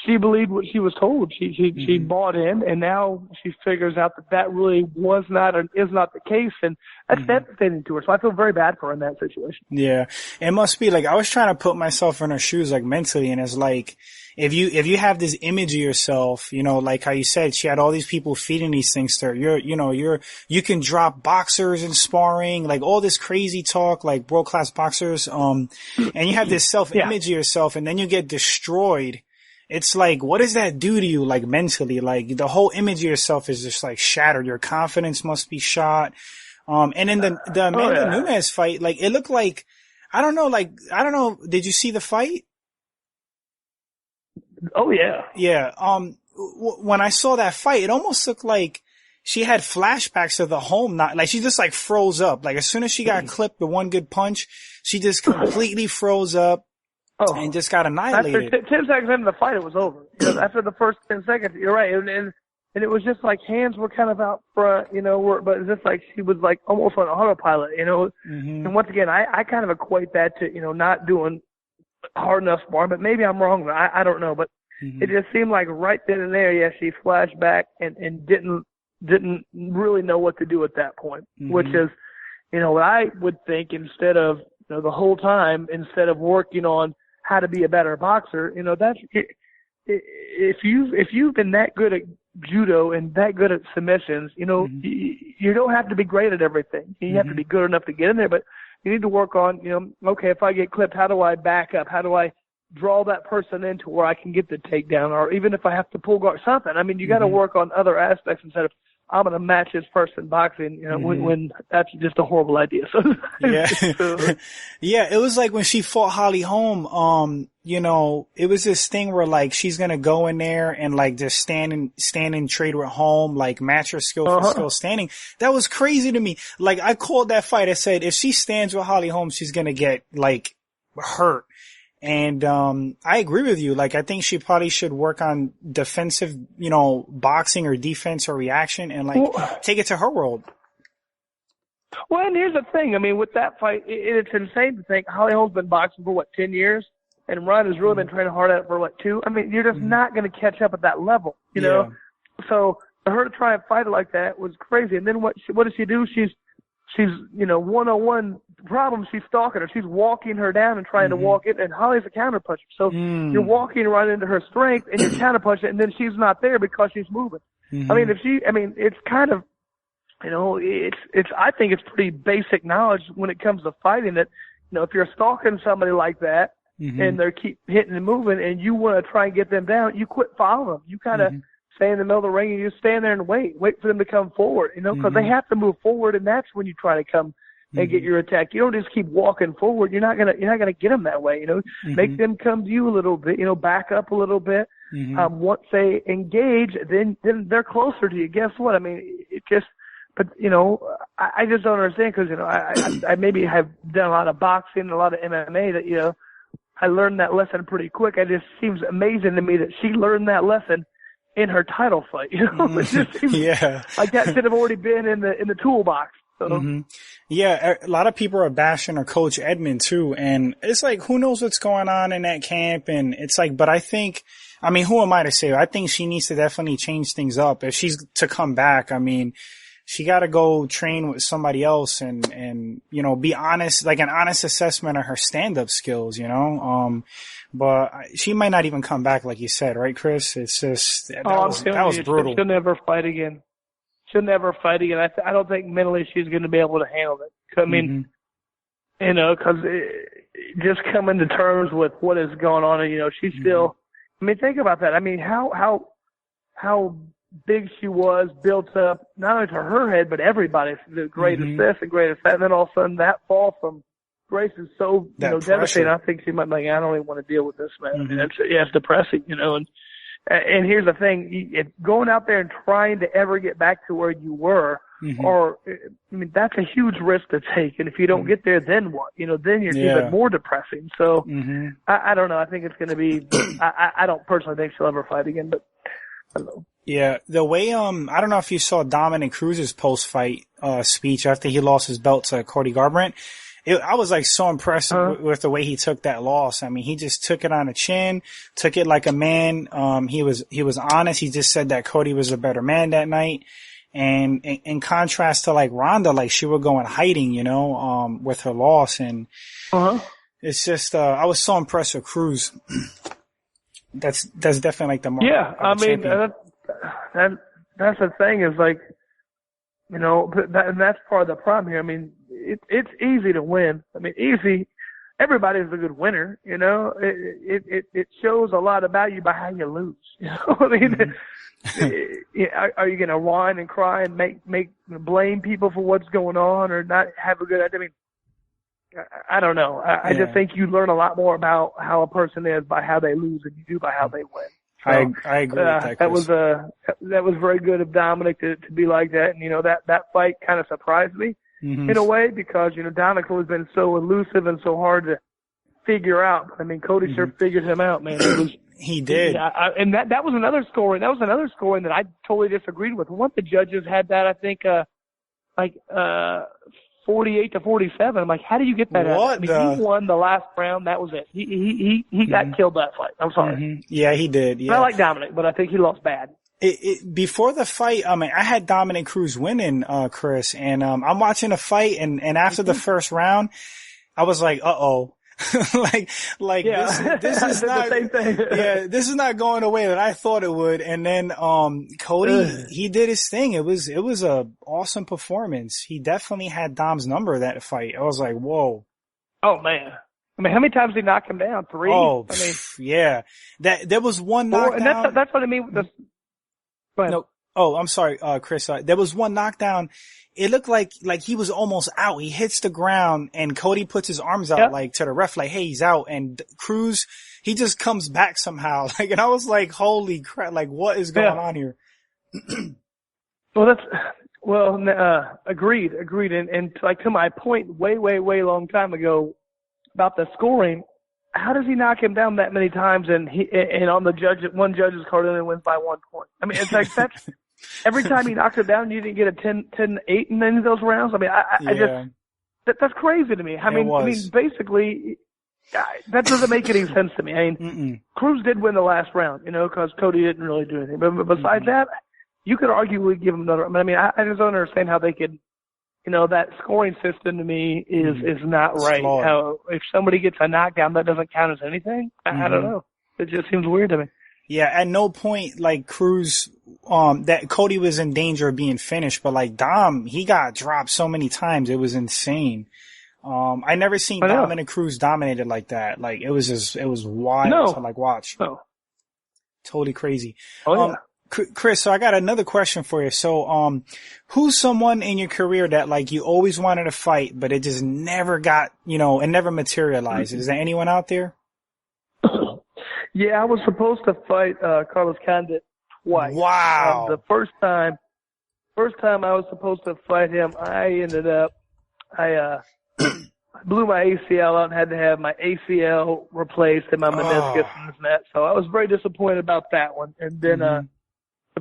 she believed what she was told. She bought in, and now she figures out that really was not and is not the case, and that's devastating to her. So I feel very bad for her in that situation. Yeah, it must be like, I was trying to put myself in her shoes, like mentally, and it's like, if you have this image of yourself, like how you said, she had all these people feeding these things to her. You can drop boxers in sparring, like all this crazy talk, like world class boxers, and you have this self image of yourself, and then you get destroyed. It's like, what does that do to you, like mentally? Like the whole image of yourself is just like shattered. Your confidence must be shot. And then the Amanda Nunes fight, like it looked like, I don't know, did you see the fight? Oh yeah. Yeah. When I saw that fight, it almost looked like she had flashbacks of the home, like she just like froze up. Like as soon as she got clipped the one good punch, she just completely froze up. And just got annihilated. After 10 seconds into the fight, it was over. After the first 10 seconds, you're right. And it was just like hands were kind of out front, but it's just like she was like almost on autopilot, And once again, I kind of equate that to, not doing hard enough sparring, but maybe I'm wrong. I don't know. But it just seemed like right then and there, she flashed back and didn't really know what to do at that point, which is, what I would think instead of, the whole time, instead of working on how to be a better boxer, that's, if you've been that good at judo and that good at submissions, you don't have to be great at everything. You have to be good enough to get in there, but you need to work on, okay, if I get clipped, how do I back up? How do I draw that person into where I can get the takedown? Or even if I have to pull guard, something. I mean, you got to work on other aspects instead of, I'm going to match this person boxing, when that's just a horrible idea. So yeah, it was like when she fought Holly Holm, it was this thing where like she's going to go in there and like just stand and trade with Holm, like match her skill for skill standing. That was crazy to me. Like I called that fight. I said, if she stands with Holly Holm, she's going to get like hurt. And, I agree with you. Like, I think she probably should work on defensive, boxing or defense or reaction and like take it to her world. Well, and here's the thing. I mean, with that fight, it's insane to think Holly Holm's been boxing for 10 years and Ryan has really been training hard at it for 2. I mean, you're just not going to catch up at that level, know? So for her to try and fight it like that was crazy. And then what does she do? She's, one-on-one problem. She's stalking her. She's walking her down and trying to walk it, and Holly's a counterpuncher. So you're walking right into her strength, and you're counterpunching, and then she's not there because she's moving. I mean, it's kind of, I think it's pretty basic knowledge when it comes to fighting that, if you're stalking somebody like that, and they keep hitting and moving, and you want to try and get them down, you quit following them. You kind of stay in the middle of the ring and you stand there and wait for them to come forward, because they have to move forward, and that's when you try to come and get your attack. You don't just keep walking forward. You're not gonna get them that way. Make them come to you a little bit. Back up a little bit. Once they engage, then they're closer to you. Guess what? I mean, it just. But I just don't understand because I maybe have done a lot of boxing, a lot of MMA that I learned that lesson pretty quick. It just seems amazing to me that she learned that lesson in her title fight. It just seems like that should have already been in the toolbox. So. Yeah, a lot of people are bashing her coach Edmond too, and it's like, who knows what's going on in that camp? And it's like, but I think, who am I to say? I think she needs to definitely change things up if she's to come back. I mean, she got to go train with somebody else and, you know, be honest, like an honest assessment of her stand-up skills, you know? But she might not even come back, like you said, right, Chris? It's just, that was brutal. She'll never fight again. She'll never fight again. I don't think mentally she's going to be able to handle it. I mean, you know, because just coming to terms with what is going on, and, you know, she's still, I mean, think about that. I mean, how big she was built up, not only to her head, but everybody, the great assist and great effect. And then all of a sudden that fall from Grace is so, you know, devastating. I think she might be like, I don't even want to deal with this, man. I mean, it's depressing, you know. And here's the thing, if going out there and trying to ever get back to where you were, or, I mean, that's a huge risk to take. And if you don't get there, then what? You know, then you're even more depressing. So I don't know. I think it's going to be, I don't personally think she'll ever fight again, but I don't know. Yeah, the way, I don't know if you saw Dominic Cruz's post-fight, speech after he lost his belt to Cody Garbrandt. I was like so impressed with the way he took that loss. I mean, he just took it on the chin, took it like a man. He was honest. He just said that Cody was a better man that night. And in contrast to like Ronda, like she would go in hiding, you know, with her loss. And it's just, I was so impressed with Cruz. That's definitely like the mark. Yeah, I mean, that's the thing is like, you know, and that's part of the problem here. I mean, it's easy to win. I mean, easy. Everybody's a good winner, you know. It shows a lot about you by how you lose. You know, I mean, are you going to whine and cry and blame people for what's going on or not have a good? I mean, I don't know. I just think you learn a lot more about how a person is by how they lose than you do by how they win. So, I agree with that, Chris. That was very good of Dominic to be like that. And, you know, that fight kind of surprised me in a way because, you know, Dominic has been so elusive and so hard to figure out. I mean, Cody sure figured him out, man. He did. And that was another scoring. That was another scoring that I totally disagreed with. One of the judges had that, I think, 48-47. I'm like, how do you get that? What? I mean, he won the last round. That was it. He got killed that fight. I'm sorry. Yeah, he did. Yeah. I like Dominic, but I think he lost bad. Before the fight, I mean, I had Dominic Cruz winning, Chris, and I'm watching the fight, and after the first round, I was like, uh-oh. This is not, the same thing. Yeah, this is not going the way that I thought it would. And then, Cody, he did his thing. It was a awesome performance. He definitely had Dom's number that fight. I was like, whoa. Oh man. I mean, how many times did he knock him down? 3? Oh, I mean, yeah. There was one knockdown. And that's what I mean with the, go ahead. No. Oh, I'm sorry, Chris. There was one knockdown. It looked like he was almost out. He hits the ground and Cody puts his arms out like to the ref, like, hey, he's out. And Cruz, he just comes back somehow. Like, and I was like, holy crap, like what is going on here? Agreed. And like to my point way long time ago about the scoring, how does he knock him down that many times and on the one judge's card only wins by 1 point? I mean, it's like that's, every time he knocked him down, you didn't get a 10-8 in any of those rounds. I mean, I just, that's crazy to me. I mean, basically, that doesn't make any sense to me. I mean, Cruz did win the last round, you know, because Cody didn't really do anything. But besides that, you could arguably give him another. I mean, I just don't understand how they could, you know, that scoring system to me is not right. How if somebody gets a knockdown, that doesn't count as anything. I don't know. It just seems weird to me. Yeah, at no point, like, Cruz, that Cody was in danger of being finished, but like Dom, he got dropped so many times, it was insane. I never seen Dominic Cruz dominated like that. Like, it was wild to like watch. No. Totally crazy. Oh, yeah. Chris, so I got another question for you. So, who's someone in your career that like you always wanted to fight, but it just never got, you know, it never materialized? Is there anyone out there? Yeah, I was supposed to fight Carlos Condit twice. Wow. The first time I was supposed to fight him, I ended up blew my ACL out and had to have my ACL replaced and my meniscus and this and that. So I was very disappointed about that one. And then the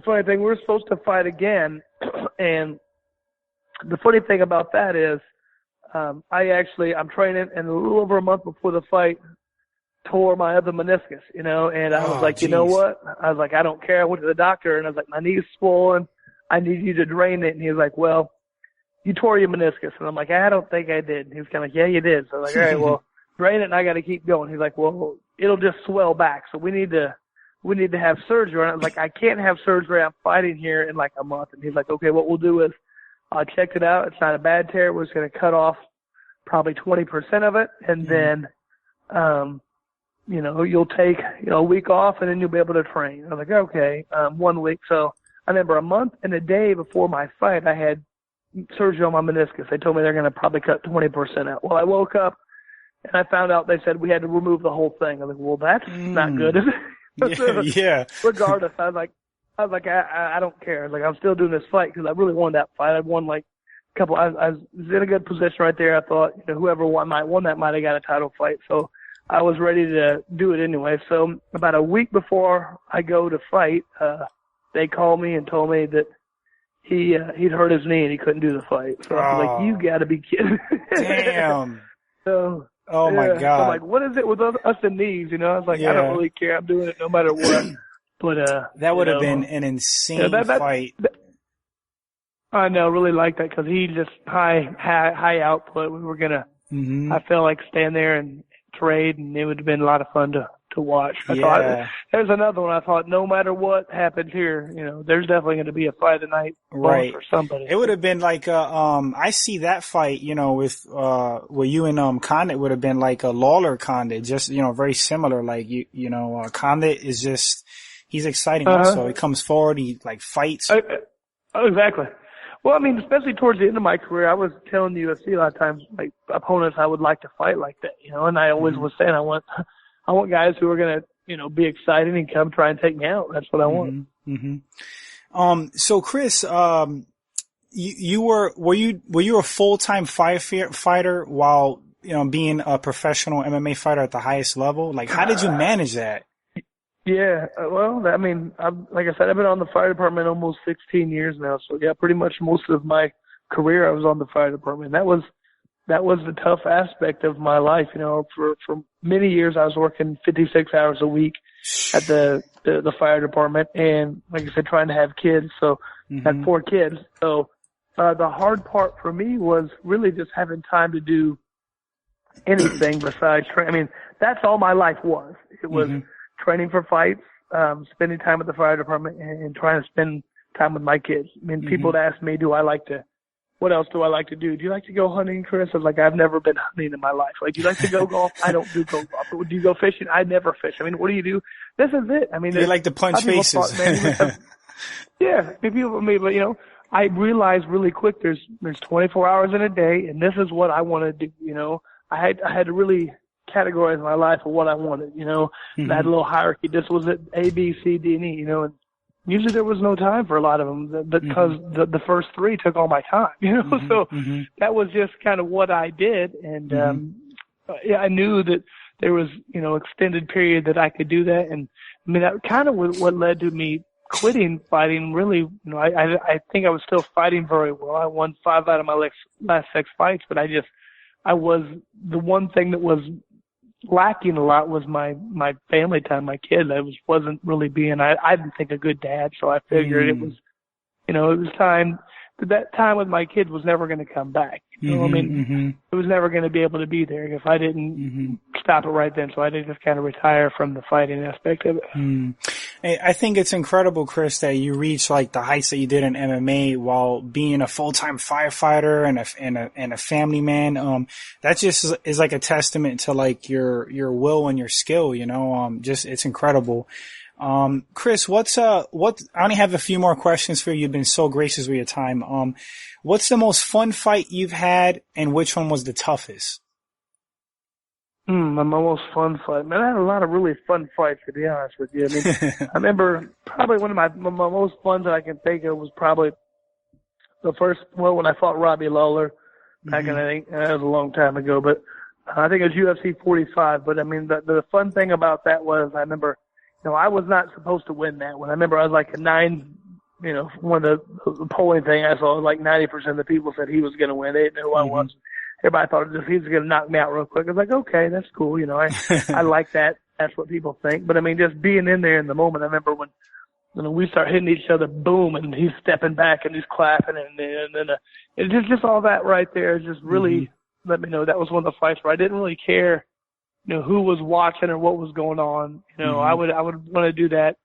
funny thing, we were supposed to fight again, and the funny thing about that is I'm training, and a little over a month before the fight, tore my other meniscus, you know, and I was like, you know what? I was like, I don't care. I went to the doctor and I was like, my knee's swollen. I need you to drain it. And he was like, well, you tore your meniscus. And I'm like, I don't think I did. And he was kind of like, yeah, you did. So I was like, all right, well, drain it and I got to keep going. He's like, well, it'll just swell back. So we need to have surgery. And I was like, I can't have surgery. I'm fighting here in like a month. And he's like, okay, what we'll do is I checked it out. It's not a bad tear. We're just going to cut off probably 20% of it. And then, you'll take, a week off and then you'll be able to train. I was like, okay, 1 week. So I remember a month and a day before my fight, I had surgery on my meniscus. They told me they're going to probably cut 20% out. Well, I woke up and I found out they said we had to remove the whole thing. I was like, well, that's not good, is it? Yeah. Regardless, I was like, I don't care. I was like, I'm still doing this fight because I really wanted that fight. I'd won like a couple. I was in a good position right there. I thought, whoever won that might have got a title fight. So I was ready to do it anyway. So about a week before I go to fight, they called me and told me that he'd hurt his knee and he couldn't do the fight. So I was like, you got to be kidding. Damn. So. Oh my God. So I'm like, what is it with us and knees? I was like, I don't really care. I'm doing it no matter what. But that would have been an insane fight. I know, really like that because he just high output. We were gonna. I felt like stand there and trade, and it would have been a lot of fun to watch. I thought there's another one. I thought no matter what happens here, there's definitely going to be a fight tonight, right, for somebody. It would have been like I see that fight, with you and Condit would have been like a Lawler Condit, just very similar. Like Condit is just he's exciting also. He comes forward, he like fights. Exactly. Well, I mean, especially towards the end of my career, I was telling the UFC a lot of times, like opponents I would like to fight like that, and I always was saying I want guys who are going to, be excited and come try and take me out. That's what I want. So Chris, you were you a full-time fighter while, being a professional MMA fighter at the highest level? Like, how did you manage that? Yeah, well, I mean, like I said, I've been on the fire department almost 16 years now. So yeah, pretty much most of my career I was on the fire department. That was the tough aspect of my life. For many years I was working 56 hours a week at the fire department, and like I said, trying to have kids. So I had 4 kids. So the hard part for me was really just having time to do anything besides train. I mean, that's all my life was. It was training for fights, spending time at the fire department, and trying to spend time with my kids. I mean, people would ask me, what else do I like to do? Do you like to go hunting, Chris? I was like, I've never been hunting in my life. Like, do you like to go golf? I don't do golf. Do you go fishing? I never fish. I mean, what do you do? This is it. I mean, you like to punch faces. Yeah. I realized really quick there's 24 hours in a day, and this is what I want to do. I had to really categorize my life of what I wanted. I had a little hierarchy. This was it, A, B, C, D, and E. And usually there was no time for a lot of them because the first 3 took all my time. So that was just kind of what I did, and I knew that there was extended period that I could do that, and I mean that kind of was what led to me quitting fighting. Really, I think I was still fighting very well. I won 5 out of my last 6 fights, but I was the one thing that was lacking a lot was my family time, my kids. I wasn't really being, I didn't think a good dad, so I figured it was, it was time, that time with my kids was never going to come back. I mean, it was never going to be able to be there if I didn't stop it right then. So I did just kind of retire from the fighting aspect of it. I think it's incredible, Chris, that you reached like the heights that you did in MMA while being a full-time firefighter and a family man. That just is like a testament to like your will and your skill, just it's incredible. Chris, I only have a few more questions for you. You've been so gracious with your time. What's the most fun fight you've had, and which one was the toughest? My most fun fight. Man, I had a lot of really fun fights, to be honest with you. I mean, I remember probably one of my most fun that I can think of was probably the first one when I fought Robbie Lawler back in, I think, that was a long time ago, but I think it was UFC 45. But I mean, the fun thing about that was I remember, I was not supposed to win that one. I remember I was like a 9, one of the polling thing I saw, like 90% of the people said he was going to win. They didn't know who I was. Everybody thought he was going to knock me out real quick. I was like, okay, that's cool. I like that. That's what people think. But I mean, just being in there in the moment. I remember when and we start hitting each other, boom, and he's stepping back and he's clapping, and then it's just all that right there just really let me know that was one of the fights where I didn't really care, who was watching or what was going on. I would want to do that.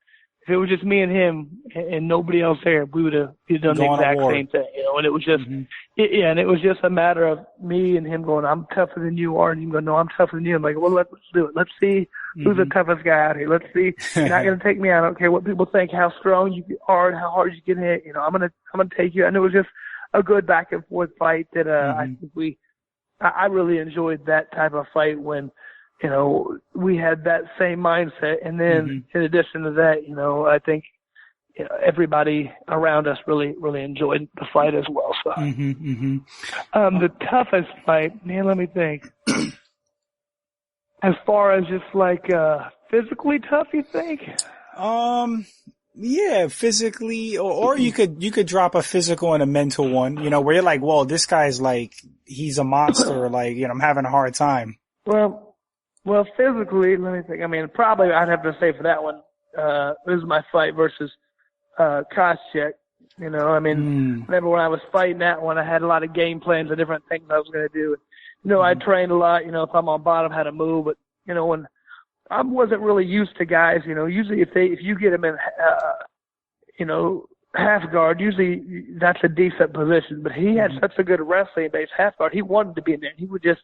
If it was just me and him and nobody else there, we would have done the exact same thing, and it was just, and it was just a matter of me and him going, I'm tougher than you are, and you go, no, I'm tougher than you. I'm like, well, let's do it. Let's see who's the toughest guy out here. Let's see. You're not going to take me out. I don't care what people think, how strong you are and how hard you can hit. I'm going to take you. And it was just a good back and forth fight that, I think I really enjoyed that type of fight when, we had that same mindset. And then in addition to that, I think everybody around us really, really enjoyed the fight as well. So, the toughest fight, man, let me think. As far as just like, physically tough, you think? Yeah, physically, or you could drop a physical and a mental one, where you're like, whoa, this guy's like, he's a monster, like, I'm having a hard time. Well, physically, let me think. I mean, probably I'd have to say for that one, this is my fight versus, Koscheck. Whenever when I was fighting that one, I had a lot of game plans and different things I was going to do. I trained a lot, if I'm on bottom, how to move, but, when I wasn't really used to guys, usually if you get them in, half guard, usually that's a decent position, but he had such a good wrestling base half guard. He wanted to be in there. He would just,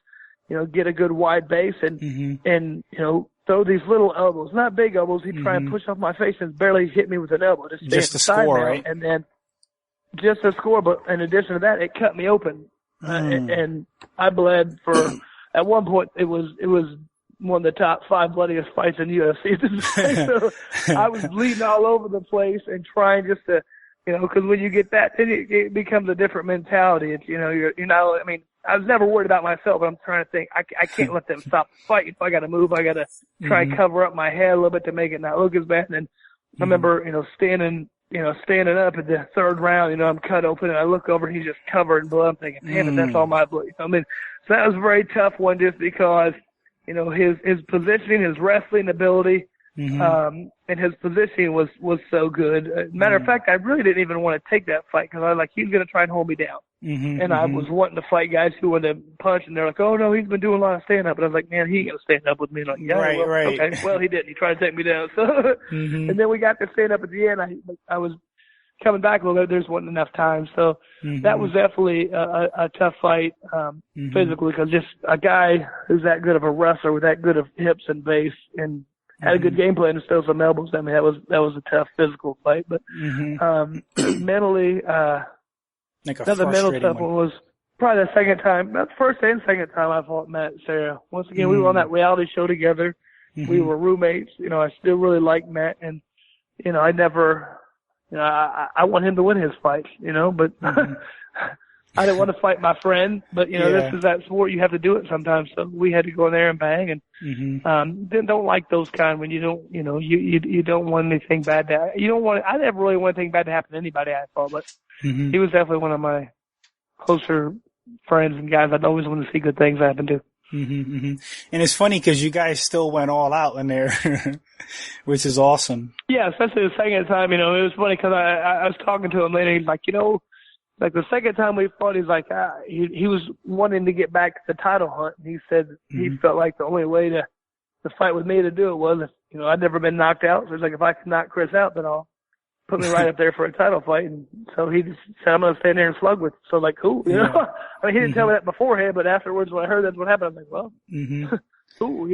get a good wide base and throw these little elbows, not big elbows. He'd try and push off my face and barely hit me with an elbow. Just to score, right? And then just to score, but in addition to that, it cut me open. And I bled for, at one point, it was one of the top 5 bloodiest fights in UFC. So I was bleeding all over the place and trying just to, because when you get that, then it becomes a different mentality. It's, you're not, I was never worried about myself, but I'm trying to think, I can't let them stop the fight. If I got to move, I got to try and cover up my head a little bit to make it not look as bad. And I remember, standing up at the third round, I'm cut open and I look over and he's just covered in blood. I'm thinking, damn it, that's all my blood. So that was a very tough one just because, his positioning, his wrestling ability, and his positioning was so good. Matter of fact, I really didn't even want to take that fight because I was like, he's going to try and hold me down. And I was wanting to fight guys who wanted to punch, and they're like, oh, no, he's been doing a lot of stand-up. And I was like, man, he ain't going to stand up with me. Like, yeah, right. Okay. Well, he didn't. He tried to take me down. So, and then we got to stand up at the end. I was coming back a little bit. There's wasn't enough time. So that was definitely a tough fight physically because just a guy who's that good of a wrestler with that good of hips and base and had a good game plan and still some elbows. That was a tough physical fight. But mentally, like another mental tough one was probably the second time, not the first and second time I fought Matt and Sarah. Once again, we were on that reality show together. We were roommates. I still really like Matt, and I never. I want him to win his fights, but I didn't want to fight my friend, but this is that sport. You have to do it sometimes. So we had to go in there and bang and, then don't like those kind when you don't, you don't want anything bad to, I never really want anything bad to happen to anybody I fought, but he was definitely one of my closer friends and guys I'd always want to see good things happen to. And it's funny because you guys still went all out in there, which is awesome. Yeah, especially the second time. It was funny because I was talking to him later. He's like, like the second time we fought, he's like, he was wanting to get back to the title hunt. And he said he felt like the only way to fight with me to do it was if I'd never been knocked out. So he's like, if I can knock Chris out, then I'll put me right up there for a title fight. And so he just said, I'm going to stand there and slug with. So like, cool, he didn't tell me that beforehand, but afterwards when I heard that's what happened, I'm like, well, cool,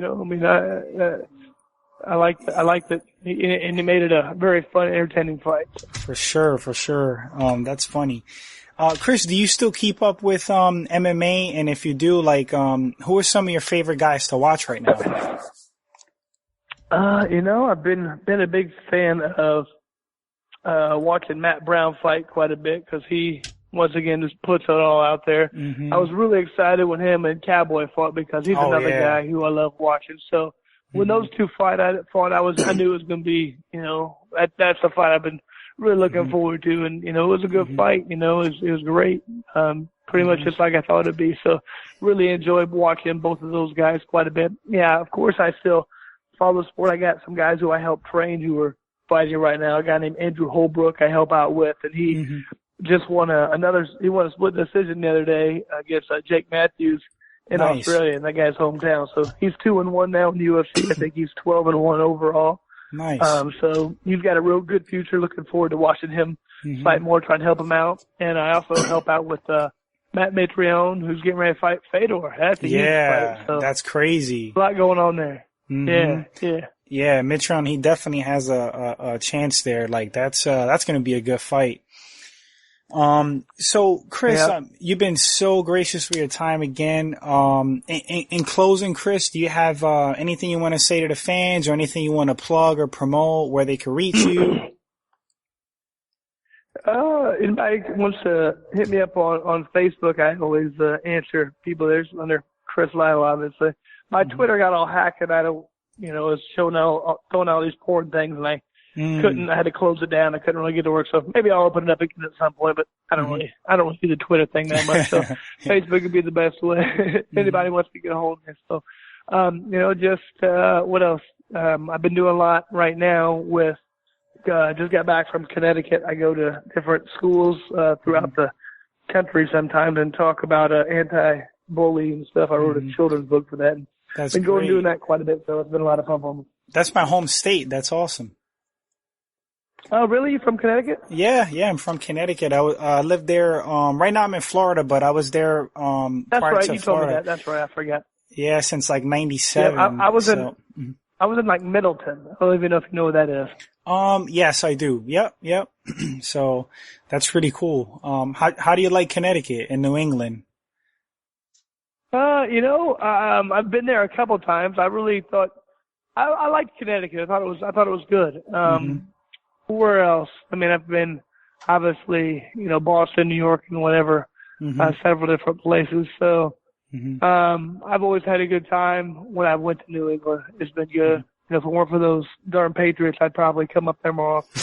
I liked that, and he made it a very fun, entertaining fight. For sure. That's funny. Chris, do you still keep up with MMA? And if you do, like, who are some of your favorite guys to watch right now? I've been a big fan of watching Matt Brown fight quite a bit because he once again just puts it all out there. I was really excited when him and Cowboy fought because he's another guy who I love watching. So when those two fought, I knew it was going to be, that's a fight I've been really looking forward to. And, it was a good fight. It was great. Pretty much just like I thought it'd be. So really enjoyed watching both of those guys quite a bit. Yeah, of course I still follow the sport. I got some guys who I helped train who were fighting right now, a guy named Andrew Holbrook I help out with, and he just won he won a split decision the other day against Jake Matthews in Australia, and that guy's hometown. So he's 2-1 now in the UFC. I think he's 12-1 overall. Nice. So he's got a real good future. Looking forward to watching him fight more, trying to help him out. And I also help out with Matt Mitrione, who's getting ready to fight Fedor. That's a huge fight. So that's crazy. A lot going on there. Yeah. Mitrione, he definitely has a chance there. Like that's going to be a good fight. So Chris, you've been so gracious with your time again. In closing, Chris, do you have anything you want to say to the fans or anything you want to plug or promote where they can reach you? Anybody wants to hit me up on Facebook, I always answer people. There's under Chris Lytle, obviously. My Twitter got all hacked, and I don't, it's throwing out all these porn things, and I had to close it down. I couldn't really get to work, so maybe I'll open it up again at some point, but I don't really do the Twitter thing that much, so Facebook would be the best way if anybody wants to get a hold of me. So, what else? I've been doing a lot right now with, just got back from Connecticut. I go to different schools, throughout the country sometimes and talk about, anti-bullying and stuff. I wrote a children's book for that. And That's been going great. doing that quite a bit, so it's been a lot of fun for me. That's my home state. That's awesome. Oh, really? You from Connecticut? Yeah, I'm from Connecticut. I lived there. Right now I'm in Florida, but I was there That's prior right. to You Florida. told me that. That's right. I forgot. Yeah, since like '97. Yeah, I was in like Middleton. I don't even know if you know where that is. Yes, I do. Yep. So that's pretty cool. How do you like Connecticut and New England? I've been there a couple of times. I really thought I liked Connecticut. I thought it was good. Where else? I mean, I've been obviously, Boston, New York, and whatever, several different places. So, I've always had a good time when I went to New England. It's been good. If it weren't for those darn Patriots, I'd probably come up there more often.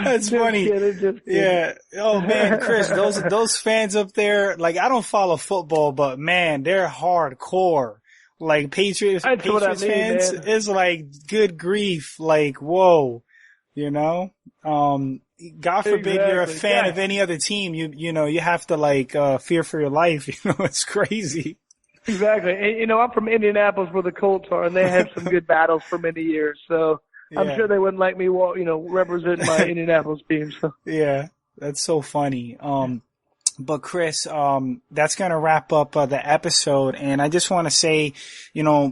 That's funny. Just kidding. Yeah. Oh man, Chris, those fans up there, like I don't follow football, but man, they're hardcore. Like Patriots fans, man. It's like good grief. Like, whoa, God forbid you're a fan of any other team. You have to like, fear for your life. It's crazy. Exactly. And, I'm from Indianapolis where the Colts are, and they had some good battles for many years. So I'm sure they wouldn't like me, represent my Indianapolis team. So. Yeah, that's so funny. But Chris, that's going to wrap up the episode. And I just want to say,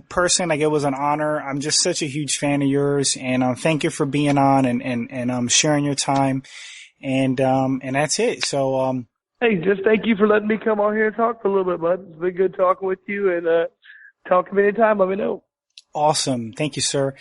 personally, like it was an honor. I'm just such a huge fan of yours, and thank you for being on and sharing your time. And that's it. So, hey, just thank you for letting me come on here and talk for a little bit, bud. It's been good talking with you, and talk to me anytime. Let me know. Awesome. Thank you, sir.